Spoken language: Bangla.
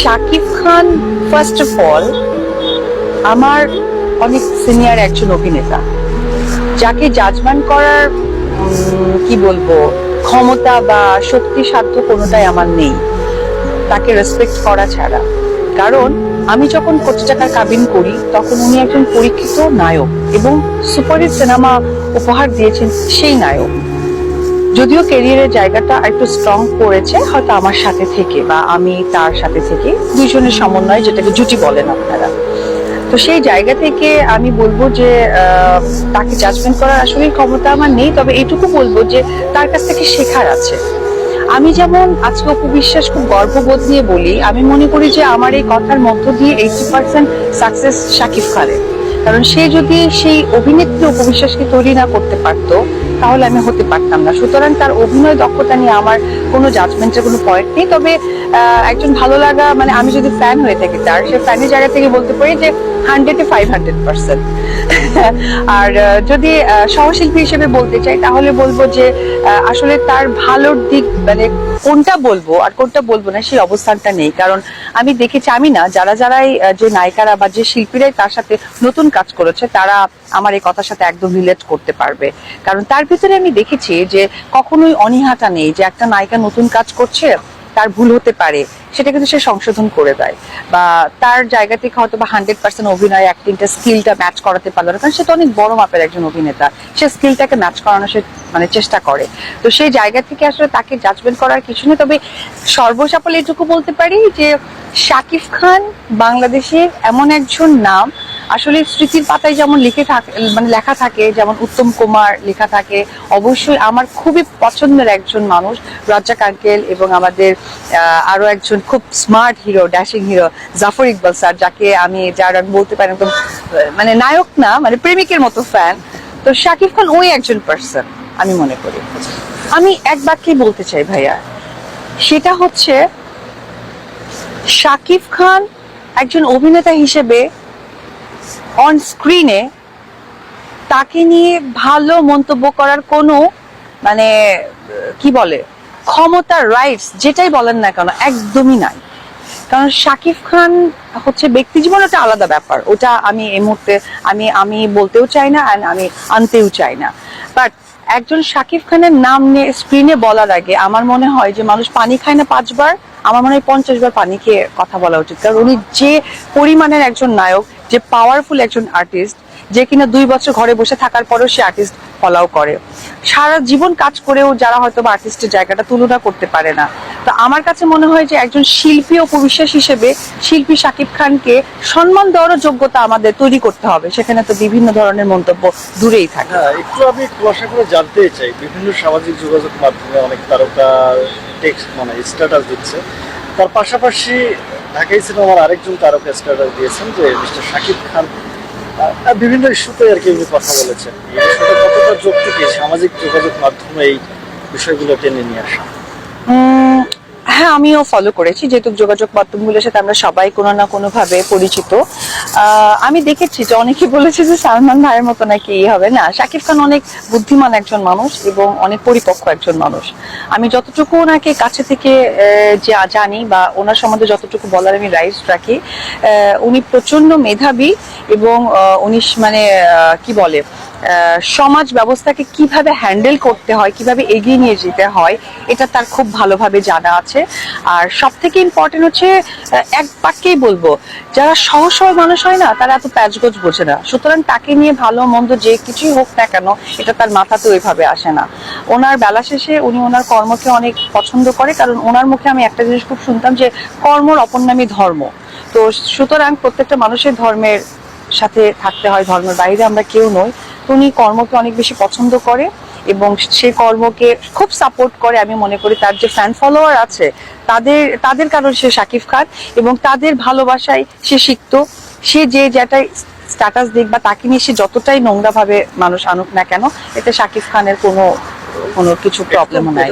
Shakib Khan first of all আমার অনেক সিনিয়র একজন অভিনেতা, যাকে জাজমেন্ট করার কি বলবো ক্ষমতা বা শক্তি সাধ্য কোনোটাই আমার নেই তাকে রেসপেক্ট করা ছাড়া। কারণ আমি যখন কোটি টাকার কাবিন করি তখন উনি একজন পরীক্ষিত নায়ক এবং সুপারহিট সিনেমা উপহার দিয়েছেন সেই নায়ক। যদিও ক্যারিয়ারের জায়গাটা একটু স্ট্রং করেছে হয়তো আমার সাথে থেকে বা আমি তার সাথে থেকে, দুইজনের সমন্বয় যেটাকে জুটি বলেন আপনারা। তো সেই জায়গা থেকে আমি বলবো যে তাকে জাজমেন্ট করার আসলে ক্ষমতা আমার নেই, তবে এইটুকু বলবো যে তার কাছ থেকে শেখার আছে। আমি যেমন আজকে অপু বিশ্বাস খুব গর্ববোধ নিয়ে বলি, আমি মনে করি যে আমার এই কথার মধ্য দিয়ে 80% সাকসেস শাকিব খানের। কারণ সে যদি সেই অভিনেত্রী অপু বিশ্বাসকে তৈরি না করতে পারতো তাহলে আমি হতে পারতাম না। সুতরাং তার অভিনয় দক্ষতা নিয়ে আমার কোনো জাজমেন্টের কোনো পয়েন্ট নেই। তবে একজন ভালো লাগা মানে আমি যদি ফ্যান হয়ে থাকি তার, সে ফ্যানের জায়গা থেকে বলতে পারি যে 100-500%। আর যদি সহশিল্পী হিসেবে বলতে চাই তাহলে বলবো যে আসলে তার ভালোর দিক মানে কোনটা বলবো আর কোনটা বলবো না সেই অবস্থানটা নেই। কারণ আমি দেখেছি, আমি না যারাই যে নায়িকারা বা যে শিল্পীরাই তার সাথে নতুন কাজ করেছে তারা আমার এই কথার সাথে একদম রিলেট করতে পারবে। কারণ তার ভিতরে আমি দেখেছি যে কখনোই অনীহাটা নেই যে একটা নায়িকা নতুন কাজ করছে, তার ভুল হতে পারে, সেটা কিন্তু সে সংশোধন করে দেয়। বা তার জায়গা থেকে হয়তো বা 100% অভিনয় অ্যাক্টিংটা স্কিলটা ম্যাচ করাতে পারলো না, কারণ সে তো অনেক বড় মাপের একজন অভিনেতা, সে স্কিলটাকে ম্যাচ করানো সে মানে চেষ্টা করে। তো সেই জায়গা থেকে আসলে তাকে জাজমেন্ট করার কিছু নেই। তবে সর্বসাফল্যে এটুকু বলতে পারি যে শাকিব খান বাংলাদেশের এমন একজন নাম, আসলে স্মৃতির পাতায় যেমন মানে লেখা থাকে, যেমন উত্তম কুমার লেখা থাকে, অবশ্যই আমার খুবই পছন্দের একজন মানুষ রাজ্জাক আঙ্কেল এবং আমাদের আরো একজন খুব smart hero, dashing hero Zafar Iqbal sir, যার আমি বলতে পারি একদম মানে নায়ক না মানে প্রেমিকের মতো ফ্যান। তো শাকিব খান ওই একজন পার্সন আমি মনে করি। আমি এক বাক্যেই বলতে চাই ভাইয়া, সেটা হচ্ছে শাকিব খান একজন অভিনেতা হিসেবে অন স্ক্রিনে তাকে নিয়ে ভালো মন্তব্য করার কোনো মানে কি বলে ক্ষমতা, রাইটস যেটাই বলেন না কেন একদমই নাই। কারণ শাকিব খান হচ্ছে ব্যক্তি জীবন, ওটা আলাদা ব্যাপার, ওটা আমি এই মুহূর্তে আমি বলতেও চাই না, আমি আনতেও চাই না। বাট একজন শাকিব খানের নাম নিয়ে স্ক্রিনে বলার আগে আমার মনে হয় যে মানুষ পানি খায় না 5 বার, আমার মনে হয় 50 বার পানি খেয়ে কথা বলা উচিত। কারণ উনি যে পরিমাণের একজন নায়ক, যে পাওয়ারফুল একজন আর্টিস্ট, যে কিনা 2 বছর ঘরে বসে থাকার পরেও সে আর্টিস্ট ফলাও করে, সারা জীবন কাজ করেও যারা হয়তো বা আর্টিস্টের জায়গাটা তুলনা করতে পারে না। তো আমার কাছে মনে হয় যে একজন শিল্পী অপু বিশ্বাস হিসেবে শিল্পী শাকিব খানকে সম্মান দেওয়ার যোগ্যতা আমাদের তৈরি করতে হবে, সেখানে তো বিভিন্ন ধরনের মন্তব্য দূরেই থাকে। একটু আমি খোলাসা করে জানতে চাই, বিভিন্ন সামাজিক যোগাযোগ মাধ্যমে অনেক তারকা টেক্সট মানে স্ট্যাটাস দিচ্ছে, তার পাশাপাশি ঢাকাই সিনেমার আরেকজন তারকা স্ট্যাটাস দিয়েছেন যে মিস্টার শাকিব খান বিভিন্ন ইস্যুতে আর কি উনি কথা বলেছেন। এই বিষয়টা কতটা যৌক্তিক সামাজিক যোগাযোগ মাধ্যমে এই বিষয়গুলো টেনে নিয়ে আসা? হ্যাঁ, আমিও ফলো করেছি, যেহেতু যোগাযোগ মাধ্যমগুলোর সাথে আমরা সবাই কোনো না কোনো ভাবে পরিচিত। আমি দেখেছি যে অনেকে বলেছে যে সালমান ভাইয়ের মতো নাকি হবে না। শাকিব খান অনেক বুদ্ধিমান একজন মানুষ এবং অনেক পরিপক্ক একজন মানুষ। আমি যতটুকু ওনাকে কাছে থেকে জানি বা ওনার সম্বন্ধে যতটুকু বলার আমি রাইটস রাখি, উনি প্রচন্ড মেধাবী এবং উনি মানে কি বলে সমাজ ব্যবস্থাকে কিভাবে হ্যান্ডেল করতে হয়, কিভাবে এগিয়ে নিয়ে যেতে হয়, এটা তার খুব ভালোভাবে জানা আছে। আর সব থেকে ইম্পর্টেন্ট হচ্ছে এক বাক্যেই বলবো, যারা সহজ সরল মানুষ হয় না তারা এত প্যাচগোজ বোঝে না। সুতরাং তাকে নিয়ে ভালো মন্দ যে কিছুই হোক না কেন এটা তার মাথাতে ওইভাবে আসে না। ওনার বেলা শেষে উনি ওনার কর্মকে অনেক পছন্দ করে, কারণ ওনার মুখে আমি একটা জিনিস খুব শুনতাম যে কর্মর অপর নামই ধর্ম। তো সুতরাং প্রত্যেকটা মানুষের ধর্মের সাথে থাকতে হয়, ধর্মের বাইরে আমরা কেউ নই। উনি কর্মকে অনেক বেশি পছন্দ করে এবং সেই কর্মকে খুব সাপোর্ট করে। আমি মনে করি তার যে ফ্যান ফলোয়ার আছে তাদের কারণ সে শাকিব খান, এবং তাদের ভালোবাসায় সে শিখতো। সে যেটাই স্ট্যাটাস দিক বা তাকে নিয়ে সে যতটাই নোংরা ভাবে মানুষ আনুক না কেন, এতে শাকিব খানের কোনো কিছু প্রবলেম নাই।